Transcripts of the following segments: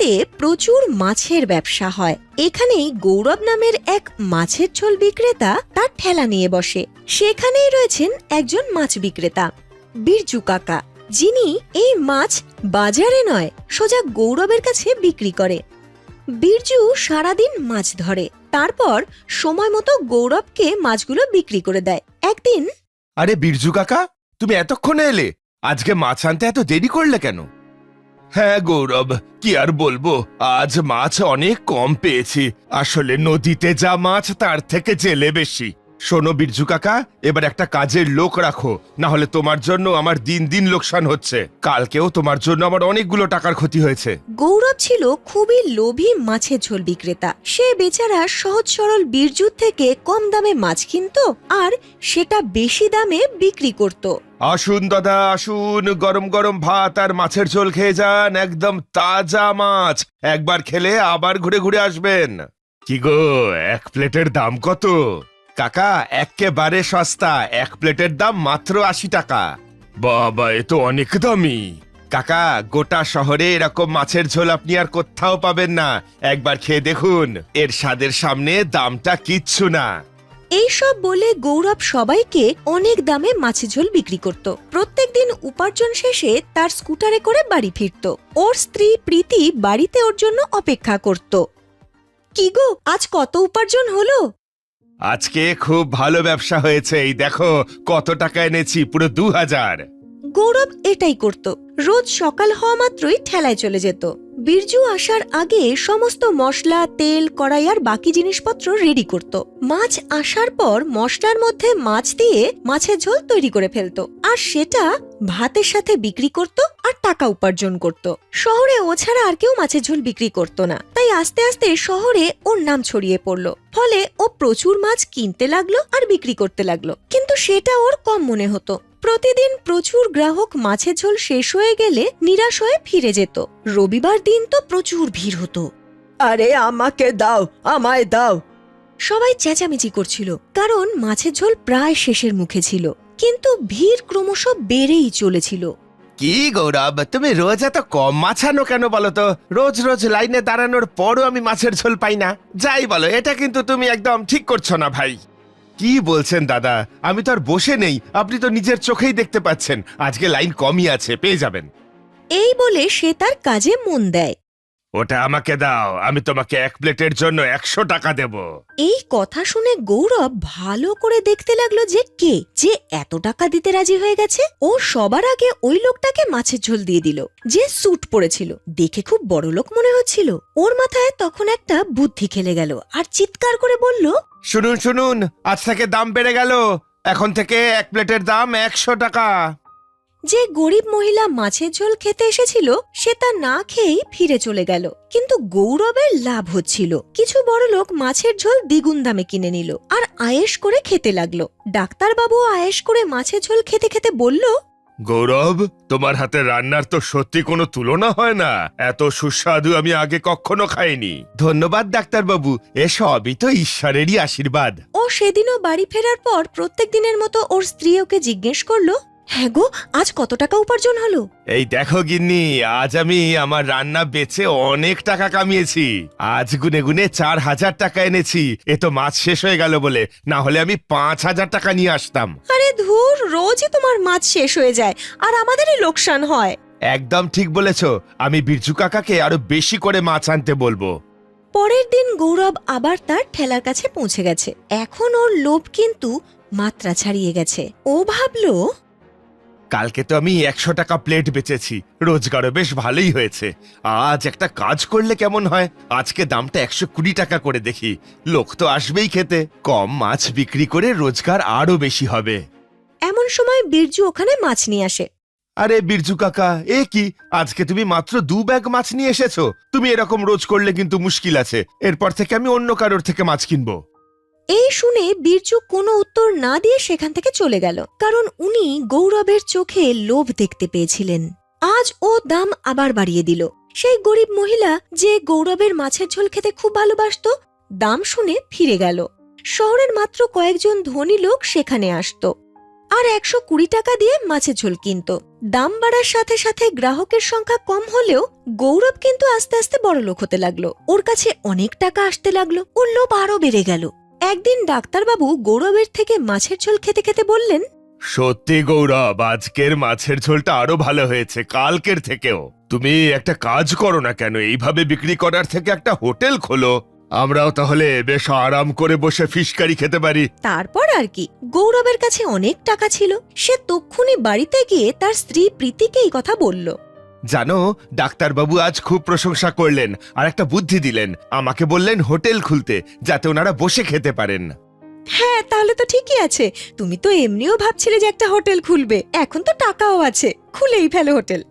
নদীতে প্রচুর মাছের ব্যবসা হয়। এখানেই গৌরব নামের এক মাছের ঝোল বিক্রেতা তার ঠেলা নিয়ে বসে। সেখানেই রয়েছেন একজন মাছ বিক্রেতা, বিরজু কাকা, যিনি এই মাছ বাজারে নয় সোজা গৌরবের কাছে বিক্রি করে। বিরজু সারাদিন মাছ ধরে, তারপর সময় মতো গৌরবকে মাছগুলো বিক্রি করে দেয়। একদিন, আরে বিরজু কাকা, তুমি এতক্ষণে এলে? আজকে মাছ আনতে এত দেরি করলে কেন? হ্যাঁ গৌরব, কি আর বলবো, আজ মাছ অনেক কম পেয়েছি। আসলে নদীতে যা মাছ তার থেকে জেলে বেশি। শোনো বিরজু কাকা, এবার একটা কাজের লোক রাখো, না হলে তোমার জন্য আমার দিন দিন লোকসান হচ্ছে। কালকেও তোমার জন্য আমার অনেকগুলো টাকার ক্ষতি হয়েছে। গৌরব ছিল খুবই লোভী মাছের ঝোল বিক্রেতা। সে বেচারা সহজ সরল বিরজুর থেকে কম দামে মাছ কিনতো আর সেটা বেশি দামে বিক্রি করত। আসুন দাদা আসুন, গরম গরম ভাত আর মাছের ঝোল খেয়ে যান, একদম তাজা মাছ। একবার খেলে আবার ঘুরে ঘুরে আসবেন। কি গো, এক প্লেটের দাম কত? কাকা একেবারে সস্তা, এক প্লেটের দাম মাত্র ৮০ টাকা। বাবা, এ তো অনেক দামি। কাকা, গোটা শহরে এরকম মাছের ঝোল আপনি আর কোথাও পাবেন না। একবার খেয়ে দেখুন, এর স্বাদের সামনে দামটা কিচ্ছু না। এইসব বলে গৌরব সবাইকে অনেক দামে মাছের ঝোল বিক্রি করত। প্রত্যেকদিন উপার্জন শেষে তার স্কুটারে করে বাড়ি ফিরত। ওর স্ত্রী প্রীতি বাড়িতে ওর জন্য অপেক্ষা করত। কি গো, আজ কত উপার্জন হলো? আজকে খুব ভালো ব্যবসা হয়েছে, এই দেখো কত টাকা এনেছি, পুরো ২০০০। গৌরব এটাই করত। রোজ সকাল হওয়া মাত্রই ঠেলায় চলে যেত। বিরজু আসার আগে সমস্ত মশলা, তেল, কড়াই আর বাকি জিনিসপত্র রেডি করত। মাছ আসার পর মশলার মধ্যে মাছ দিয়ে মাছের ঝোল তৈরি করে ফেলতো আর সেটা ভাতের সাথে বিক্রি করত আর টাকা উপার্জন করত। শহরে ও ছাড়া আর কেউ মাছের ঝোল বিক্রি করত না, তাই আস্তে আস্তে শহরে ওর নাম ছড়িয়ে পড়লো। ফলে ও প্রচুর মাছ কিনতে লাগলো আর বিক্রি করতে লাগলো, কিন্তু সেটা ওর কম মনে হতো। প্রতিদিন প্রচুর গ্রাহক মাছের ঝোল শেষ হয়ে গেলে নিরাশ হয়ে ফিরে যেত। রবিবার দিন তো প্রচুর ভিড় হতো। আরে আমাকে দাও, আমায় দাও। সবাই চেঁচামেচি করছিল, কারণ মাছের ঝোল প্রায় শেষের মুখে ছিল, কিন্তু ভিড় ক্রমশ বেড়েই চলেছিল। কি গৌরব, তুমি রোজ এত কম মাছ আনো কেন বলো তো? রোজ রোজ লাইনে দাঁড়ানোর পরও আমি মাছের ঝোল পাই না। যাই বলো, এটা কিন্তু তুমি একদম ঠিক করছো না ভাই। কি বলছেন দাদা, আমি তো আর বসে নেই, আপনি তো নিজের চোখেই দেখতে পাচ্ছেন। আজকে লাইন কমই আছে, পেয়ে যাবেন। এই বলে সে তার কাজে মন দেয়। ওটা আমাকে দাও, আমি তোমাকে এক প্লেটের জন্য ১০০ টাকা দেব। এই কথা শুনে গৌরব ভালো করে দেখতে লাগলো যে কে যে এত টাকা দিতে রাজি হয়ে গেছে। ও সবার আগে ওই লোকটাকে মাছের ঝোল দিয়ে দিল, যে স্যুট পরেছিল। দেখে খুব বড় লোক মনে হচ্ছিল। ওর মাথায় তখন একটা বুদ্ধি খেলে গেল আর চিৎকার করে বলল, শুনুন শুনুন, আজ থেকে দাম বেড়ে গেল। এখন থেকে এক প্লেটের দাম ১০০ টাকা। যে গরিব মহিলা মাছের ঝোল খেতে এসেছিল সে তা না খেয়েই ফিরে চলে গেল। কিন্তু গৌরবের লাভ হচ্ছিল। কিছু বড় লোক মাছের ঝোল দ্বিগুণ দামে কিনে নিল আর আয়েশ করে খেতে লাগলো। ডাক্তারবাবু আয়েশ করে মাছের ঝোল খেতে খেতে বলল, গৌরব, তোমার হাতে রান্নার তো সত্যি কোনো তুলনা হয় না। এত সুস্বাদু আমি আগে কখনো খাইনি। ধন্যবাদ ডাক্তারবাবু, এসবই তো ঈশ্বরেরই আশীর্বাদ। ও সেদিনও বাড়ি ফেরার পর প্রত্যেক দিনের মতো ওর স্ত্রী ওকে জিজ্ঞেস করলো, হ্যাঁ গো, আজ কত টাকা উপার্জন হলো? এই দেখো গিন্নি, আজ আমি আমার রান্না বেচে অনেক টাকা কামিয়েছি। আজ গুনে গুনে ৪০০০ টাকা এনেছি। এ তো মাছ শেষ হয়ে গেল বলে, না হলে আমি ৫০০০ টাকা নিয়ে আসতাম। আরে ধুর, রোজই তোমার মাছ শেষ হয়ে যায় আর আমাদেরই লোকসান হয়। একদম ঠিক বলেছো, আমি বিরজু কাকাকে আরো বেশি করে মাছ আনতে বলবো। পরের দিন গৌরব আবার তার ঠেলার কাছে পৌঁছে গেছে। এখন ওর লোভ কিন্তু মাত্রা ছাড়িয়ে গেছে। ও ভাবলো, কালকে তো আমি ১০০ টাকা প্লেট বেচেছি, রোজগারও বেশ ভালোই হয়েছে। আজ একটা কাজ করলে কেমন হয়, আজকে দামটা ১২০ টাকা করে দেখি। লোক তো আসবেই খেতে, কম মাছ বিক্রি করে রোজগার আরো বেশি হবে। এমন সময় বিরজু ওখানে মাছ নিয়ে আসে। আরে বিরজু কাকা, এ কি, আজকে তুমি মাত্র ২ ব্যাগ মাছ নিয়ে এসেছো? তুমি এরকম রোজ করলে কিন্তু মুশকিল আছে। এরপর থেকে আমি অন্য কারোর থেকে মাছ কিনবো। এই শুনে বিরজু কোনো উত্তর না দিয়ে সেখান থেকে চলে গেল, কারণ উনি গৌরবের চোখে লোভ দেখতে পেয়েছিলেন। আজ ও দাম আবার বাড়িয়ে দিল। সেই গরিব মহিলা যে গৌরবের মাছের ঝোল খেতে খুব ভালোবাসত, দাম শুনে ফিরে গেল। শহরের মাত্র কয়েকজন ধনী লোক সেখানে আসতো আর 120 টাকা দিয়ে মাছের ঝোল কিনতো। দাম বাড়ার সাথে সাথে গ্রাহকের সংখ্যা কম হলেও গৌরব কিন্তু আস্তে আস্তে বড়লোক হতে লাগলো। ওর কাছে অনেক টাকা আসতে লাগলো, ওর লোভ আরো বেড়ে গেল। একদিন ডাক্তারবাবু গৌরবের থেকে মাছের ঝোল খেতে খেতে বললেন, সত্যি গৌরব, আজকের মাছের ঝোলটা আরো ভালো হয়েছে কালকের থেকেও। তুমি একটা কাজ করো না কেন, এইভাবে বিক্রি করার থেকে একটা হোটেল খোলো, আমরাও তাহলে বেশ আরাম করে বসে ফিশ কারি খেতে পারি। তারপর আর কি, গৌরবের কাছে অনেক টাকা ছিল। সে তক্ষুনি বাড়িতে গিয়ে তার স্ত্রী প্রীতিকে এই কথা বলল। জানো, ডাক্তারবাবু আজ খুব প্রশংসা করলেন আর একটা বুদ্ধি দিলেন। আমাকে বললেন হোটেল খুলতে, যাতে ওনারা বসে খেতে পারেন। হ্যাঁ, তাহলে তো ঠিকই আছে। তুমি তো এমনিও ভাবছিলে যে একটা হোটেল খুলবে, এখন তো টাকাও আছে, খুলেই ফেলো হোটেল।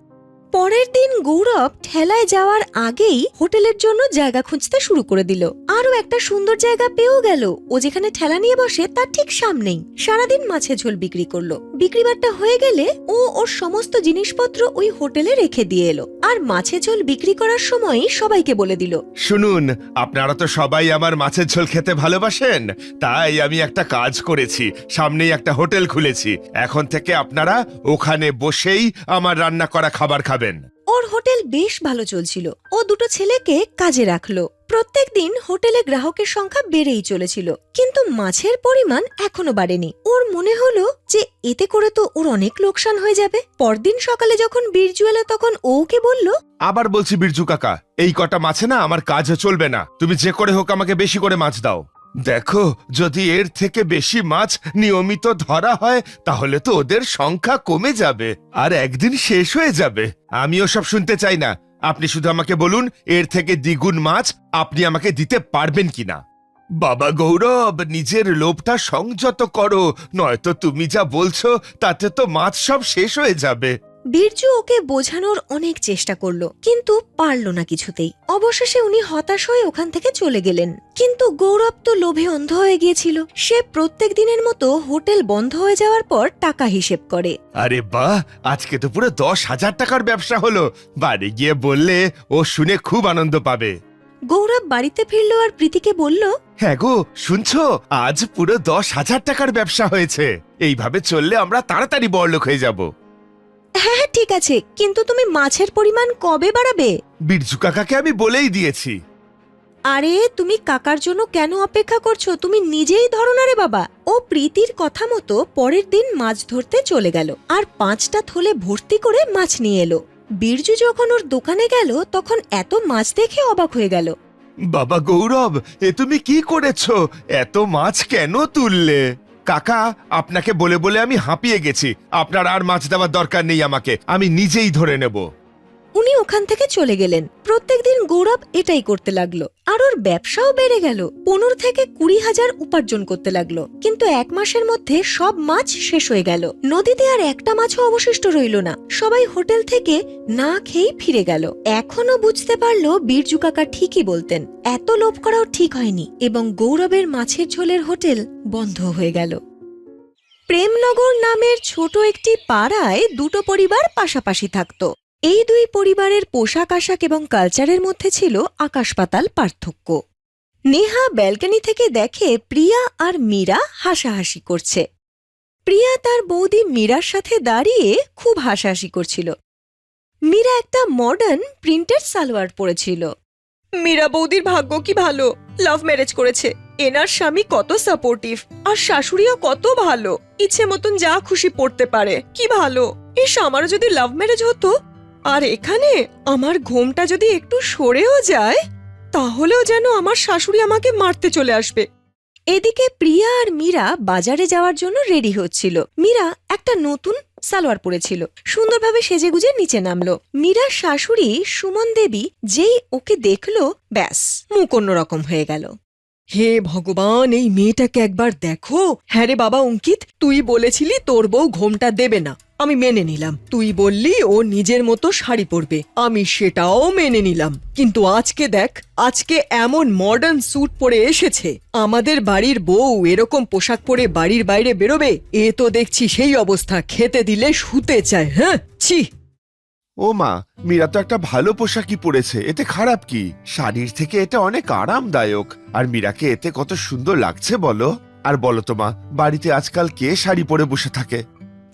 পরের দিন গৌরব ঠেলায় যাওয়ার আগেই হোটেলের জন্য জায়গা খুঁজতে শুরু করে দিল। আরো একটা সুন্দর জায়গা পেয়েও গেল। ও যেখানে ঠেলা নিয়ে বসে তার ঠিক সামনেই। সারাদিন মাছের ঝোল বিক্রি করলো। বিক্রিবারটা হয়ে গেলে ও ওর সমস্ত জিনিসপত্র ওই হোটেলে রেখে দিয়ে এলো। আর মাছের ঝোল বিক্রি করার সময়ই সবাইকে বলে দিল, শুনুন, আপনারা তো সবাই আমার মাছের ঝোল খেতে ভালোবাসেন, তাই আমি একটা কাজ করেছি, সামনেই একটা হোটেল খুলেছি। এখন থেকে আপনারা ওখানে বসেই আমার রান্না করা খাবার খাবেন। ওর হোটেল বেশ ভালো চলছিল। ও দুটো ছেলেকে কাজে রাখলো। প্রত্যেকদিন হোটেলে গ্রাহকের সংখ্যা বেড়েই চলেছিল, কিন্তু মাছের পরিমাণ এখনো বাড়েনি। ওর মনে হলো যে এতে করে তো ওর অনেক লোকসান হয়ে যাবে। পরদিন সকালে যখন বিরজু এলো তখন ওকে বলল, আবার বলছি বিরজু কাকা, এই কটা মাছে না আমার কাজ চলবে না, তুমি যে করে হোক আমাকে বেশি করে মাছ দাও। দেখো, যদি এর থেকে বেশি মাছ নিয়মিত ধরা হয় তাহলে তো ওদের সংখ্যা কমে যাবে আর একদিন শেষ হয়ে যাবে। আমি ওসব শুনতে চাই না, আপনি শুধু আমাকে বলুন এর থেকে দ্বিগুণ মাছ আপনি আমাকে দিতে পারবেন কিনা। বাবা গৌরব, নিজের লোভটা সংযত করো, নয়তো তুমি যা বলছো তাতে তো মাছ সব শেষ হয়ে যাবে। বিরজু ওকে বোঝানোর অনেক চেষ্টা করলো, কিন্তু পারল না কিছুতেই। অবশেষে উনি হতাশ হয়ে ওখান থেকে চলে গেলেন। কিন্তু গৌরব তো লোভে অন্ধ হয়ে গিয়েছিল। সে প্রত্যেক দিনের মতো হোটেল বন্ধ হয়ে যাওয়ার পর টাকা হিসেব করে। আরে বাহ, আজকে তো পুরো 10,000 টাকার ব্যবসা হলো। বাড়ি গিয়ে বললে ও শুনে খুব আনন্দ পাবে। গৌরব বাড়িতে ফিরল আর প্রীতিকে বলল, হ্যাঁ গো, শুনছো, আজ পুরো 10,000 টাকার ব্যবসা হয়েছে। এইভাবে চললে আমরা তাড়াতাড়ি বড়লোক হয়ে যাব। হ্যাঁ হ্যাঁ ঠিক আছে, কিন্তু তুমি মাছের পরিমাণ কবে বাড়াবে? বিরজু কাকাকে আমি বলেই দিয়েছি। আরে তুমি কাকার জন্য কেন অপেক্ষা করছো? তুমি নিজেই ধরো না রে বাবা। ও প্রীতির কথা মতো পরের দিন মাছ ধরতে চলে গেল আর 5টা থলে ভর্তি করে মাছ নিয়ে এলো। বিরজু যখন ওর দোকানে গেল তখন এত মাছ দেখে অবাক হয়ে গেল। বাবা গৌরব, এ তুমি কি করেছো? এত মাছ কেন তুললে? কাকা, আপনাকে বলে বলে আমি হাঁপিয়ে গেছি। আপনার আর মাছ দেওয়ার দরকার নেই আমাকে, আমি নিজেই ধরে নেব। উনি ওখান থেকে চলে গেলেন। প্রত্যেকদিন গৌরব এটাই করতে লাগলো আর ওর ব্যবসাও বেড়ে গেল। 15 থেকে 20,000 উপার্জন করতে লাগলো। কিন্তু 1 মাসের মধ্যে সব মাছ শেষ হয়ে গেল। নদীতে আর একটা মাছও অবশিষ্ট রইল না। সবাই হোটেল থেকে না খেয়েই ফিরে গেল। এখনো বুঝতে পারলো বিরজু কাকা ঠিকই বলতেন, এত লোভ করাও ঠিক হয়নি, এবং গৌরবের মাছের ঝোলের হোটেল বন্ধ হয়ে গেল। প্রেমনগর নামের ছোট একটি পাড়ায় দুটো পরিবার পাশাপাশি থাকতো। এই দুই পরিবারের পোশাক আশাক এবং কালচারের মধ্যে ছিল আকাশ পাতাল পার্থক্য। নেহা ব্যালকনি থেকে দেখে প্রিয়া আর মীরা হাসাহাসি করছে। প্রিয়া তার বৌদি মীরার সাথে দাঁড়িয়ে খুব হাসাহাসি করছিল। মীরা একটা মডার্ন প্রিন্টেড সালোয়ার পরেছিল। মীরা বৌদির ভাগ্য কি ভালো, লাভ ম্যারেজ করেছে। এনার স্বামী কত সাপোর্টিভ আর শাশুড়িও কত ভালো, ইচ্ছে মতন যা খুশি পড়তে পারে। কি ভালো। ইস, আমারও যদি লাভ ম্যারেজ হতো। আর এখানে আমার ঘুমটা যদি একটু সরেও যায় তাহলেও যেন আমার শাশুড়ি আমাকে মারতে চলে আসবে। এদিকে প্রিয়া আর মীরা বাজারে যাওয়ার জন্য রেডি হচ্ছিল। মীরা একটা নতুন সালোয়ার পরেছিল। সুন্দরভাবে সেজেগুজে নিচে নামলো। মীরার শাশুড়ি সুমন দেবী যেই ওকে দেখলো, ব্যাস মুখ অন্যরকম হয়ে গেল। হে ভগবান, এই মেয়েটাকে একবার দেখো। হ্যাঁ রে বাবা অঙ্কিত, তুই বলেছিলি তোর বউ ঘোমটা দেবে না, আমি মেনে নিলাম। তুই বললি ও নিজের মতো শাড়ি পরবে, আমি সেটাও মেনে নিলাম। কিন্তু আজকে দেখ, আজকে এমন মডার্ন স্যুট পরে এসেছে। আমাদের বাড়ির বউ এরকম পোশাক পরে বাড়ির বাইরে বেরোবে? এ তো দেখছি সেই অবস্থা, খেতে দিলে শুতে চায়। হ্যাঁ, ছি। ও মা, মীরা তো একটা ভালো পোশাকই পরেছে, এতে খারাপ কি? শাড়ির থেকে এটা অনেক আরামদায়ক। আর মীরাকে এতে কত সুন্দর লাগছে বলো। আর বলো তো মা, বাড়িতে আজকাল কে শাড়ি পরে বসে থাকে?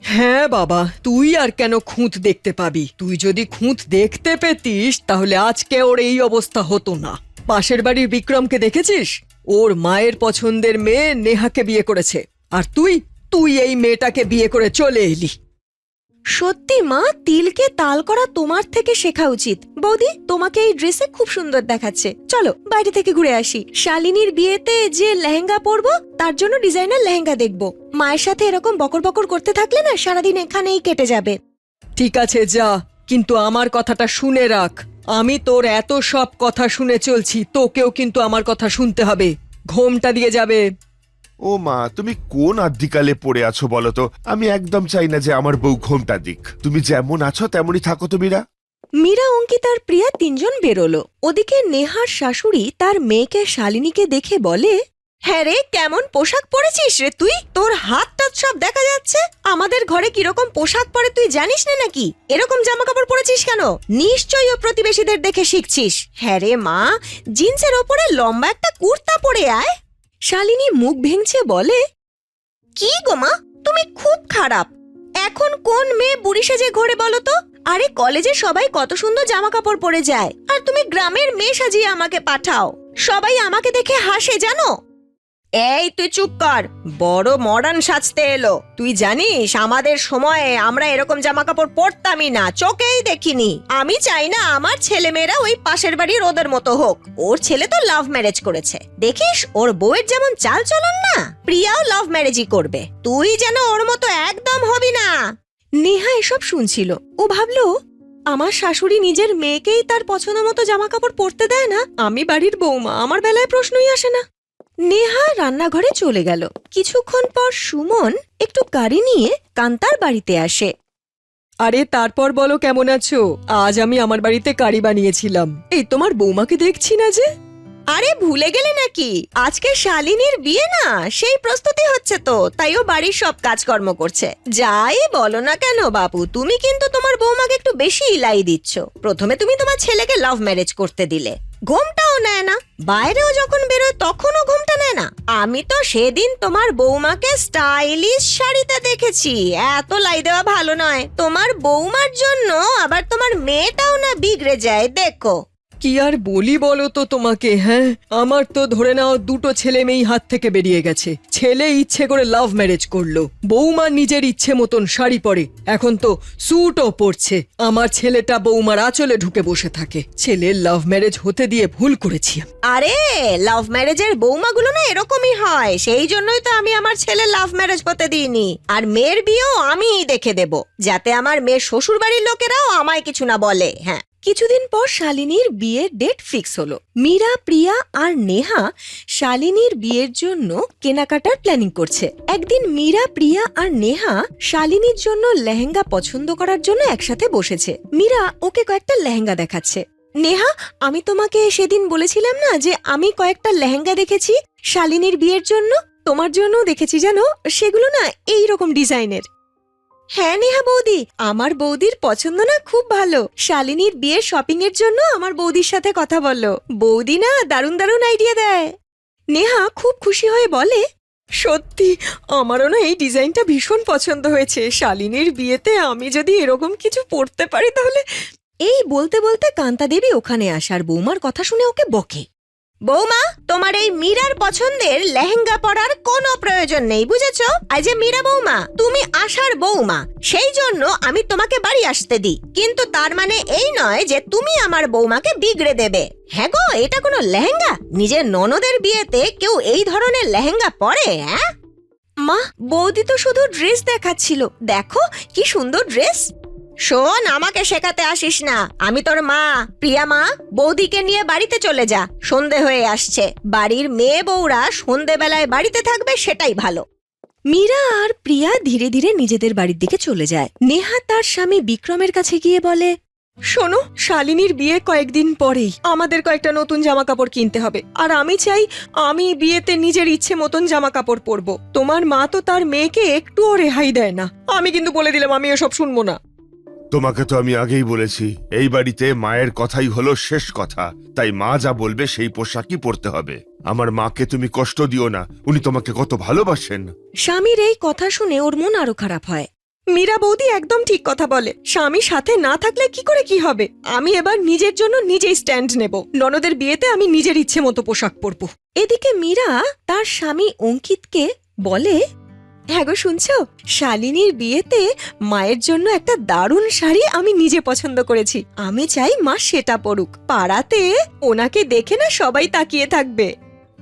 হ্যাঁ বাবা, তুই আর কেন খুঁত দেখতে পাবি? তুই যদি খুঁত দেখতে পেতিস তাহলে আজকে ওর এই অবস্থা হতো না। পাশের বাড়ির বিক্রমকে দেখেছিস? ওর মায়ের পছন্দের মেয়ে নেহাকে বিয়ে করেছে, আর তুই তুই এই মেয়েটাকে বিয়ে করে চলে এলি। সত্যি মা, তিলকে তাল করা তোমার থেকে শেখা উচিত। বৌদি, তোমাকে এই ড্রেসে খুব সুন্দর দেখাচ্ছে। চলো বাইরে থেকে ঘুরে আসি। শালিনীর বিয়েতে যে লেহেঙ্গা পরবো তার জন্য ডিজাইনার লেহেঙ্গা দেখবো। মায়ের সাথে এরকম বকর বকর করতে থাকলে না সারাদিন এখানেই কেটে যাবে। ঠিক আছে যা, কিন্তু আমার কথাটা শুনে রাখ। আমি তোর এত সব কথা শুনে চলছি, তোকেও কিন্তু আমার কথা শুনতে হবে। ঘোমটা দিয়ে যাবে। ও মা, তুমি কোন আদ্যিকালে পড়ে আছো বলো তো? আমি একদম চাই না যে আমার বউ ঘোমটা দিক। তুমি যেমন আছো তেমনই থাকো তো মীরা। মীরা, অঙ্কিত আর প্রিয়া তিনজন বেরোলো। ওদিকে নেহার শাশুড়ি তার মেয়েকে শালিনীকে দেখে বলে, হ্যাঁ রে, কেমন পোশাক পরেছিস রে তুই? তোর হাত টাত সব দেখা যাচ্ছে। আমাদের ঘরে কিরকম পোশাক পরে তুই জানিস না নাকি? এরকম জামা কাপড় পরেছিস কেন? নিশ্চয়ই ও প্রতিবেশীদের দেখে শিখছিস। হ্যাঁ রে মা, জিন্সের ওপরে লম্বা একটা কুর্তা পরে আয়। শালিনী মুখ ভেঙচে বলে, কি গো মা, তুমি খুব খারাপ। এখন কোন মেয়ে বুড়ি সেজে ঘোরে বলো তো? আরে কলেজে সবাই কত সুন্দর জামা কাপড় পরে যায়, আর তুমি গ্রামের মেয়ে সাজিয়ে আমাকে পাঠাও। সবাই আমাকে দেখে হাসে জানো। এই তুই চুপ কর, বড় মডার্ন সাজতে এলো। তুই জানিস আমাদের সময়ে আমরা এরকম জামা কাপড় পরতামই না, চোখেই দেখিনি। আমি চাই না আমার ছেলেমেয়েরা ওই পাশের বাড়ির ওদের মতো হোক। ওর ছেলে তো লাভ ম্যারেজ করেছে, দেখিস ওর বউয়ের যেমন চাল চলন না, প্রিয়াও লাভ ম্যারেজই করবে। তুই যেন ওর মতো একদম হবি না। নেহা এসব শুনছিল। ও ভাবলো, আমার শাশুড়ি নিজের মেয়েকেই তার পছন্দ মতো জামা কাপড় পরতে দেয় না, আমি বাড়ির বৌমা, আমার বেলায় প্রশ্নই আসে না। নেহা রান্নাঘরে চলে গেল। কিছুক্ষণ পর সুমন একটু গাড়ি নিয়ে কান্তার বাড়িতে আসে। আরে তারপর বলো, কেমন আছো? আজ আমি আমার বাড়িতে কারি বানিয়েছিলাম। এই তোমার বৌমাকে দেখছি না যে। আরে ভুলে গেলে নাকি? আজকে শালিনীর বিয়ে না, সেই প্রস্তুতি হচ্ছে তো, তাই ও বাড়ির সব কাজকর্ম করছে। যাই বলো না কেন বাবু, তুমি কিন্তু তোমার বৌমাকে একটু বেশি ইলাই দিচ্ছ। প্রথমে তুমি তোমার ছেলেকে লাভ ম্যারেজ করতে দিলে, ঘোমটাও নেয় না। বাইরেও যখন বেরোয় তখনও ঘোমটা নেয় না। আমি তো সেদিন তোমার বৌমাকে স্টাইলিশ শাড়িতে দেখেছি। এত লাই দেওয়া ভালো নয়। তোমার বৌমার জন্য আবার তোমার মেয়েটাও না বিগড়ে যায়, দেখো। কি আর বলি বলো তো তোমাকে? হ্যাঁ, আমার তো ধরে নাও দুটো ছেলে মেয়েই হাত থেকে বেরিয়ে গেছে। ছেলে ইচ্ছে করে লাভ ম্যারেজ করলো, বৌমা নিজের ইচ্ছে মতন শাড়ি পরে, এখন তো স্যুটও পরছে। আমার ছেলেটা বৌমার আঁচলে ঢুকে বসে থাকে। ছেলের লাভ ম্যারেজ হতে দিয়ে ভুল করেছি। আরে লাভ ম্যারেজের বৌমাগুলো না এরকমই হয়, সেই জন্যই তো আমি আমার ছেলে লাভ ম্যারেজ হতে দিইনি। আর মেয়ের বিয়েও আমিই দেখে দেব, যাতে আমার মেয়ের শ্বশুর বাড়ির লোকেরাও আমায় কিছু না বলে। হ্যাঁ। কিছুদিন পর শালিনীর বিয়ের ডেট ফিক্স হলো। মীরা, প্রিয়া আর নেহা শালিনীর বিয়ের জন্য কেনাকাটার প্ল্যানিং করছে। একদিন মীরা, প্রিয়া আর নেহা শালিনীর জন্য লেহেঙ্গা পছন্দ করার জন্য একসাথে বসেছে। মীরা ওকে কয়েকটা লেহেঙ্গা দেখাচ্ছে। নেহা, আমি তোমাকে সেদিন বলেছিলাম না যে আমি কয়েকটা লেহেঙ্গা দেখেছি শালিনীর বিয়ের জন্য? তোমার জন্য দেখেছি জানো, সেগুলো না এইরকম ডিজাইনের। হ্যাঁ নেহা বৌদি, আমার বৌদির পছন্দ না খুব ভালো। শালিনীর বিয়ের শপিং এর জন্য আমার বৌদির সাথে কথা বললো। বৌদি না দারুণ দারুণ আইডিয়া দেয়। নেহা খুব খুশি হয়ে বলে, সত্যি আমারও না এই ডিজাইনটা ভীষণ পছন্দ হয়েছে। শালিনীর বিয়েতে আমি যদি এরকম কিছু পরতে পারি তাহলে। এই বলতে বলতে কান্তা দেবী ওখানে আসার বৌমার কথা শুনে ওকে বকে। বৌমা, তোমার এই মীরার পছন্দের লেহেঙ্গা পরার কোনো প্রয়োজন নেই, বুঝেছো? আজ যে মীরা বৌমা, তুমি আশার বৌমা, সেই জন্য আমি তোমাকে বাড়ি আসতে দিই। কিন্তু তার মানে এই নয় যে তুমি আমার বৌমাকে বিগড়ে দেবে। হ্যাঁ গো, এটা কোনো লেহেঙ্গা? নিজের ননদের বিয়েতে কেউ এই ধরনের লেহেঙ্গা পরে? হ্যাঁ মা, বৌদি তো শুধু ড্রেস দেখাচ্ছিল। দেখো কি সুন্দর ড্রেস। শোন, আমাকে শেখাতে আসিস না, আমি তোর মা। প্রিয়া মা, বৌদিকে নিয়ে বাড়িতে চলে যা, সন্ধে হয়ে আসছে। বাড়ির মেয়ে বউরা সন্ধেবেলায় বাড়িতে থাকবে, সেটাই ভালো। মীরা আর প্রিয়া ধীরে ধীরে নিজেদের বাড়ির দিকে চলে যায়। নেহা তার স্বামী বিক্রমের কাছে গিয়ে বলে, শোনো, শালিনীর বিয়ে কয়েকদিন পরেই, আমাদের কয়েকটা নতুন জামা কাপড় কিনতে হবে। আর আমি চাই আমি বিয়েতে নিজের ইচ্ছে মতন জামা কাপড় পরবো। তোমার মা তো তার মেয়েকে একটুও রেহাই দেয় না। আমি কিন্তু বলে দিলাম আমি এসব শুনবো না। তোমাকে তো আমি আগেই বলেছি, এই বাড়িতে মায়ের কথাই হলো শেষ কথা। তাই মা যা বলবে সেই পোশাকই পরতে হবে। আমার মাকে তুমি কষ্ট দিও না, উনি তোমাকে কত ভালোবাসেন। স্বামীর এই কথা শুনে ওর মন আরো খারাপ হয়। মীরা বৌদি একদম ঠিক কথা বলে, স্বামী সাথে না থাকলে কি করে কি হবে। আমি এবার নিজের জন্য নিজেই স্ট্যান্ড নেব। ননদের বিয়েতে আমি নিজের ইচ্ছে মতো পোশাক পরবো। এদিকে মীরা তার স্বামী অঙ্কিতকে বলে, হ্যাঁ গো শুনছো, শালিনীর বিয়েতে মায়ের জন্য একটা দারুণ শাড়ি আমি নিজে পছন্দ করেছি। আমি চাই মা সেটা পরুক। পাড়াতে ওনাকে দেখে না সবাই তাকিয়ে থাকবে।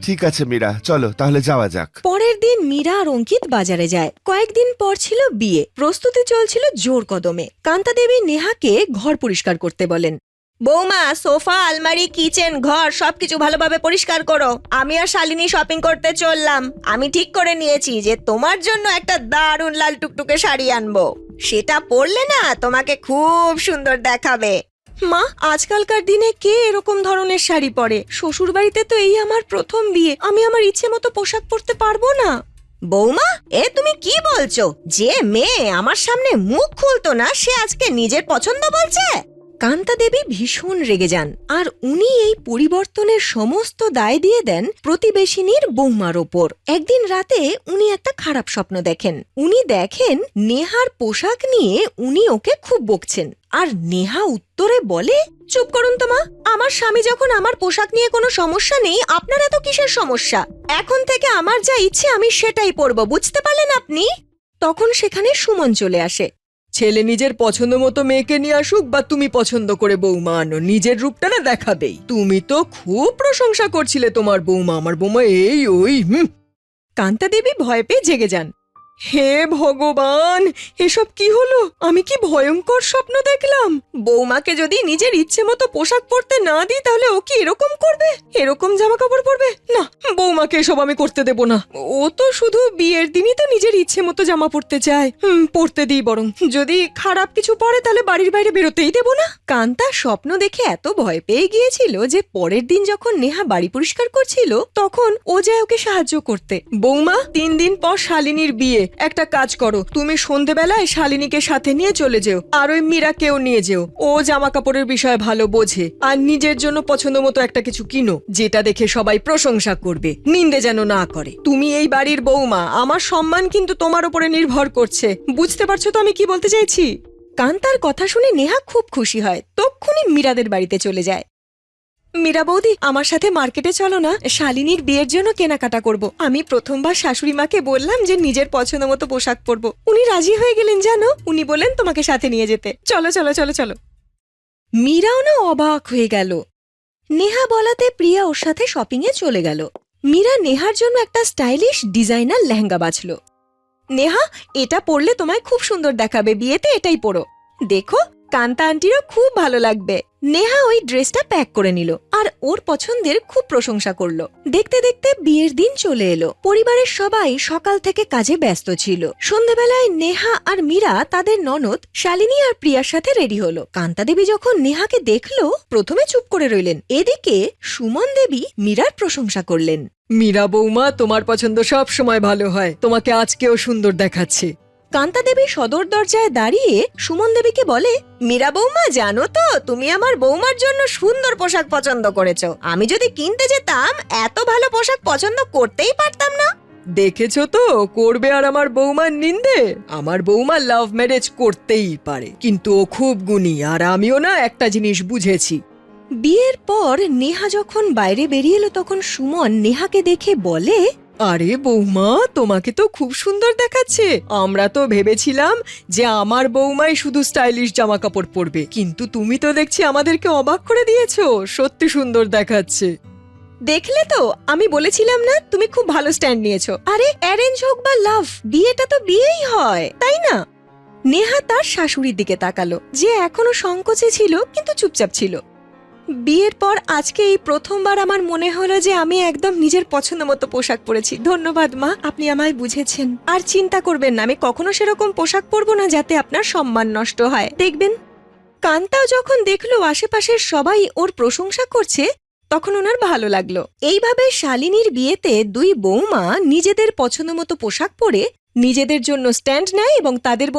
ঠিক আছে মীরা, চলো তাহলে যাওয়া যাক। পরের দিন মীরা আর অঙ্কিত বাজারে যায়। কয়েকদিন পর ছিল বিয়ে, প্রস্তুতি চলছিল জোর কদমে। কান্তা দেবী নেহাকে ঘর পরিষ্কার করতে বলেন। বৌমা, সোফা, আলমারি, কিচেন, ঘর সবকিছু ভালোভাবে পরিষ্কার করো। আমি আর শালিনী শপিং করতে চললাম। আমি ঠিক করে নিয়েছি যে তোমার জন্য একটা দারুণ লাল টুকটুকে শাড়ি আনবো। সেটা পরলে না তোমাকে খুব সুন্দর দেখাবে। মা, আজকালকার দিনে কে এরকম ধরনের শাড়ি পরে? শ্বশুর বাড়িতে তো এই আমার প্রথম বিয়ে, আমি আমার ইচ্ছে মতো পোশাক পরতে পারবো না। বৌমা, এ তুমি কি বলছো? যে মেয়ে আমার সামনে মুখ খুলতো না, সে আজকে নিজের পছন্দ বলছে? কান্তা দেবী ভীষণ রেগে যান, আর উনি এই পরিবর্তনের সমস্ত দায় দিয়ে দেন প্রতিবেশিনীর বৌমার ওপর। একদিন রাতে উনি একটা খারাপ স্বপ্ন দেখেন। উনি দেখেন নেহার পোশাক নিয়ে উনি ওকে খুব বকছেন, আর নেহা উত্তরে বলে, চুপ করুন তো মা, আমার স্বামী যখন আমার পোশাক নিয়ে কোনো সমস্যা নেই, আপনার এত কিসের সমস্যা? এখন থেকে আমার যা ইচ্ছে আমি সেটাই পরবো, বুঝতে পারলেন আপনি? তখন সেখানে সুমন চলে আসে। ছেলে নিজের পছন্দ মতো মেয়েকে নিয়ে আসুক বা তুমি পছন্দ করে বৌমা আনো, নিজের রূপটা না দেখাবেই। তুমি তো খুব প্রশংসা করছিলে তোমার বৌমা, আমার বৌমা এই ওই। কান্তা দেবী ভয় পেয়ে জেগে যান। হে ভগবান, এসব কি হলো? আমি কি ভয়ঙ্কর স্বপ্ন দেখলাম? বৌমাকে যদি নিজের ইচ্ছে মতো পোশাক পরতে না দিই, তাহলে ও কি এরকম করবে? এরকম জামা কাপড় পরবে? না, বৌমাকে এসব আমি করতে দেব না। ও তো শুধু বিয়ের দিনই তো নিজের ইচ্ছে মতো জামা পরতে চায়। পড়তে দিই বরং। যদি খারাপ কিছু পরে তাহলে বাড়ির বাইরে বেরোতেই দেব না। কান্তা স্বপ্ন দেখে এত ভয় পেয়ে গিয়েছিল যে পরের দিন যখন নেহা বাড়ি পরিষ্কার করছিল, তখন ও যায় ওকে সাহায্য করতে। বৌমা, 3 দিন পর শালিনীর বিয়ে। একটা কাজ করো, তুমি সন্ধেবেলায় শালিনীকে সাথে নিয়ে চলে যেও, আর ওই মীরাকেও নিয়ে যেও। ও জামা কাপড়ের বিষয়ে ভালো বোঝে। আর নিজের জন্য পছন্দ মতো একটা কিছু কিনো, যেটা দেখে সবাই প্রশংসা করবে, নিন্দে যেন না করে। তুমি এই বাড়ির বৌমা, আমার সম্মান কিন্তু তোমার উপরে নির্ভর করছে। বুঝতে পারছো তো আমি কি বলতে চাইছি? কান্তার কথা শুনে নেহা খুব খুশি হয়, তক্ষুনি মীরাদের বাড়িতে চলে যায়। মীরা বৌদি, আমার সাথে মার্কেটে চলো না, শালিনীর বিয়ের জন্য কেনাকাটা করব। আমি প্রথমবার শাশুড়ি মাকে বললাম যে নিজের পছন্দ মতো পোশাক পরবো, উনি রাজি হয়ে গেলেন জানো। উনি বললেন তোমাকে সাথে নিয়ে যেতে। চলো চলো চলো চলো। মীরাও না অবাক হয়ে গেল। নেহা বলাতে প্রিয়া ওর সাথে শপিং এ চলে গেল। মীরা নেহার জন্য একটা স্টাইলিশ ডিজাইনার লেহেঙ্গা বাছলো। নেহা, এটা পরলে তোমায় খুব সুন্দর দেখাবে, বিয়েতে এটাই পরো। দেখো, কান্তা আন্টিরও খুব ভালো লাগবে। নেহা ওই ড্রেসটা প্যাক করে নিল আর ওর পছন্দের খুব প্রশংসা করলো। দেখতে দেখতে বিয়ের দিন চলে এলো। পরিবারের সবাই সকাল থেকে কাজে ব্যস্ত ছিল। সন্ধ্যাবেলায় নেহা আর মীরা তাদের ননদ শালিনী আর প্রিয়ার সাথে রেডি হলো। কান্তা দেবী যখন নেহাকে দেখলো, প্রথমে চুপ করে রইলেন। এদিকে সুমন দেবী মীরার প্রশংসা করলেন। মীরা বৌমা, তোমার পছন্দ সব সময় ভালো হয়, তোমাকে আজকেও সুন্দর দেখাচ্ছে। কান্তা দেবী সদর দরজায় দাঁড়িয়ে সুমন দেবীকে বলে, মীরা বৌমা, জানো তো তুমি আমার বৌমার জন্য সুন্দর পোশাক পছন্দ করেছো। আমি যদি কিনতে যেতাম, এত ভালো পোশাক পছন্দ করতেই পারতাম না। দেখেছো তো, করবে আর আমার বৌমার নিন্দে? আমার বৌমা লাভ ম্যারেজ করতেই পারে, কিন্তু ও খুব গুণী, আর আমিও না একটা জিনিস বুঝেছি। বিয়ের পর নেহা যখন বাইরে বেরিয়ে এলো, তখন সুমন নেহাকে দেখে বলে, আরে বৌমা, তোমাকে তো খুব সুন্দর দেখাচ্ছে। আমরা তো ভেবেছিলাম যে আমার বৌমাই শুধু স্টাইলিশ জামা কাপড় পরবে, কিন্তু তুমি তো দেখছি আমাদেরকে অবাক করে দিয়েছো। সত্যি সুন্দর দেখাচ্ছে। দেখলে তো, আমি বলেছিলাম না তুমি খুব ভালো স্ট্যান্ড নিয়েছো। আরে অ্যারেঞ্জ হোক বা লাভ, বিয়েটা তো বিয়েই হয়, তাই না? নেহা তার শাশুড়ির দিকে তাকালো, যে এখনো সংকোচে ছিল কিন্তু চুপচাপ ছিল। বিয়ের পর আজকে এই প্রথমবার আমার মনে হলো যে আমি একদম নিজের পছন্দ মতো পোশাক পরেছি। ধন্যবাদ মা, আপনি আমায় বুঝেছেন। আর চিন্তা করবেন না, আমি কখনো সেরকম পোশাক পরবো না যাতে আপনার সম্মান নষ্ট হয়, দেখবেন। কান্তাও যখন দেখলো আশেপাশের সবাই ওর প্রশংসা করছে, তখন ওনার ভালো লাগলো। এইভাবে শালিনীর বিয়েতে দুই বৌমা নিজেদের পছন্দ মতো পোশাক পরে নিজেদের জন্য স্ট্যান্ড নেয় এবং তাদের